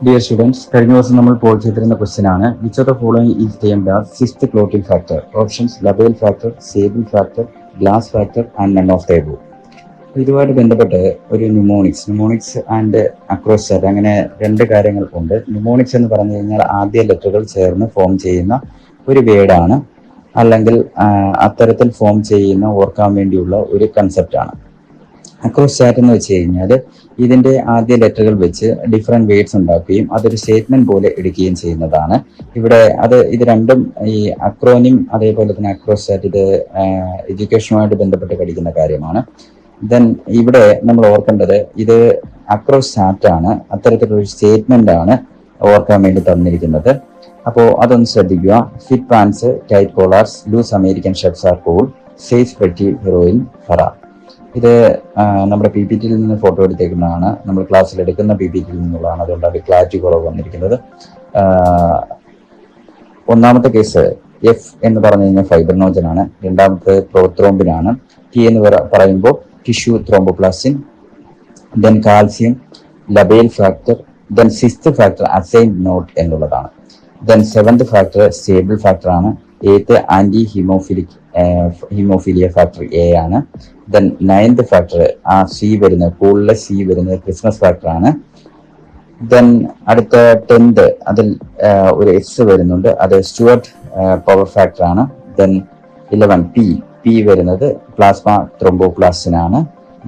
Dear students, കഴിഞ്ഞ ദിവസം നമ്മൾ പോൾ ചെയ്തിരുന്ന ക്വസ്റ്റ്യൻ ആണ് which of the following is termed as sixth clotting factor. Options labile factor, stable factor, glass factor and none of the above. ഇതുമായിട്ട് ബന്ധപ്പെട്ട് ഒരു mnemonics and അക്രോസ്റ്റാറ്റ് അങ്ങനെ രണ്ട് കാര്യങ്ങൾ ഉണ്ട്. ന്യൂമോണിക്സ് എന്ന് പറഞ്ഞു കഴിഞ്ഞാൽ ആദ്യ ലെറ്ററുകൾ ചേർന്ന് ഫോം ചെയ്യുന്ന ഒരു വേർഡാണ്, അല്ലെങ്കിൽ അത്തരത്തിൽ ഫോം ചെയ്യുന്ന ഓർക്കാൻ വേണ്ടിയുള്ള ഒരു കൺസെപ്റ്റാണ്. അക്രോസ്റ്റാറ്റ് എന്ന് വെച്ച് കഴിഞ്ഞാൽ ഇതിന്റെ ആദ്യ ലെറ്ററുകൾ വെച്ച് ഡിഫറെന്റ് വേർഡ്സ് ഉണ്ടാക്കുകയും അതൊരു സ്റ്റേറ്റ്മെന്റ് പോലെ എടുക്കുകയും ചെയ്യുന്നതാണ്. ഇത് രണ്ടും ഈ അക്രോനിം അതേപോലെ തന്നെ അക്രോസ്റ്റാറ്റ് ഇത് എഡ്യൂക്കേഷനുമായിട്ട് ബന്ധപ്പെട്ട് പഠിക്കുന്ന കാര്യമാണ്. ദെൻ ഇവിടെ നമ്മൾ ഓർക്കേണ്ടത് ഇത് അക്രോസ്റ്റാറ്റ് ആണ്, അത്തരത്തിലൊരു സ്റ്റേറ്റ്മെന്റ് ആണ് ഓർക്കാൻ വേണ്ടി തന്നിരിക്കുന്നത്. അപ്പോൾ അതൊന്ന് ശ്രദ്ധിക്കുക. Fit pants, tight collars, loose American shirts are cool, safe petty heroine ഫറ. ഇത് നമ്മുടെ പി പി ടിയിൽ നിന്ന് ഫോട്ടോ എടുത്തേക്കുന്നതാണ്, നമ്മൾ ക്ലാസ്സിൽ എടുക്കുന്ന പി പി ടിയിൽ നിന്നുള്ളതാണ്. അതുകൊണ്ടാണ് ക്ലാരിറ്റി കുറവ് വന്നിരിക്കുന്നത്. ഒന്നാമത്തെ കേസ് എഫ് എന്ന് പറഞ്ഞു കഴിഞ്ഞാൽ ഫൈബ്രിനോജൻ ആണ്. രണ്ടാമത്തെ പ്രോത്രോംബിനാണ്. ടി എന്ന് പറയുമ്പോൾ tissue thromboplastin, then calcium, labile factor, then sixth factor assign not എന്നുള്ളതാണ്. Then seventh factor stable factor ആണ്. Eighth anti haemophilia factor A ആണ്. ദെൻ നയൻത് ഫാക്ടർ ആ സി വരുന്നത് കൂളിലെ സി വരുന്നത് ക്രിസ്മസ് ഫാക്ടർ ആണ്. ദെൻ അടുത്ത 10th അതിൽ ഒരു എസ് വരുന്നുണ്ട്, അത് സ്റ്റുവർട്ട് പവർ ഫാക്ടർ ആണ്. ദെൻ 11 പി വരുന്നത് പ്ലാസ്മ ത്രോംബോപ്ലാസ്റ്റിൻ ആണ്.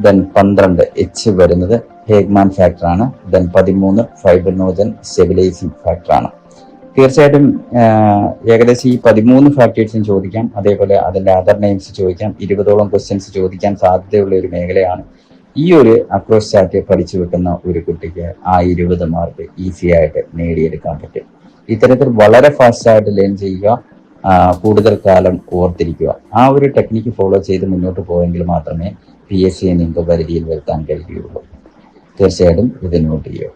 ദെൻ 12 എച്ച് വരുന്നത് ഹേഗ്മാൻ ഫാക്ടർ ആണ്. ദെൻ 13 ഫൈബ്രിനോജൻ സ്റ്റെബിലൈസിംഗ് ഫാക്ടർ ആണ്. തീർച്ചയായിട്ടും ഏകദേശം ഈ 13 ഫാക്ടേഴ്സും ചോദിക്കാം, അതേപോലെ അതിന്റെ അതർ നെയിംസ് ചോദിക്കാം. 20ഓളം ക്വസ്റ്റ്യൻസ് ചോദിക്കാൻ സാധ്യതയുള്ള ഒരു മേഖലയാണ്. ഈ ഒരു അക്രോസ്റ്റാറ്റ് പഠിച്ചു വെക്കുന്ന ഒരു കുട്ടിക്ക് ആ 20 മാർക്ക് ഈസി ആയിട്ട് നേടിയെടുക്കാൻ പറ്റും. ഇത്തരത്തിൽ വളരെ ഫാസ്റ്റ് ആയിട്ട് ലേൺ ചെയ്യുക, കൂടുതൽ കാലം ഓർത്തിരിക്കുക. ആ ഒരു ടെക്നിക്ക് ഫോളോ ചെയ്ത് മുന്നോട്ട് പോയെങ്കിൽ മാത്രമേ PSC നിങ്ങൾക്ക് പരിധിയിൽ വരുത്താൻ കഴിയുകയുള്ളൂ. തീർച്ചയായിട്ടും ഇത് നോട്ട് ചെയ്യുക.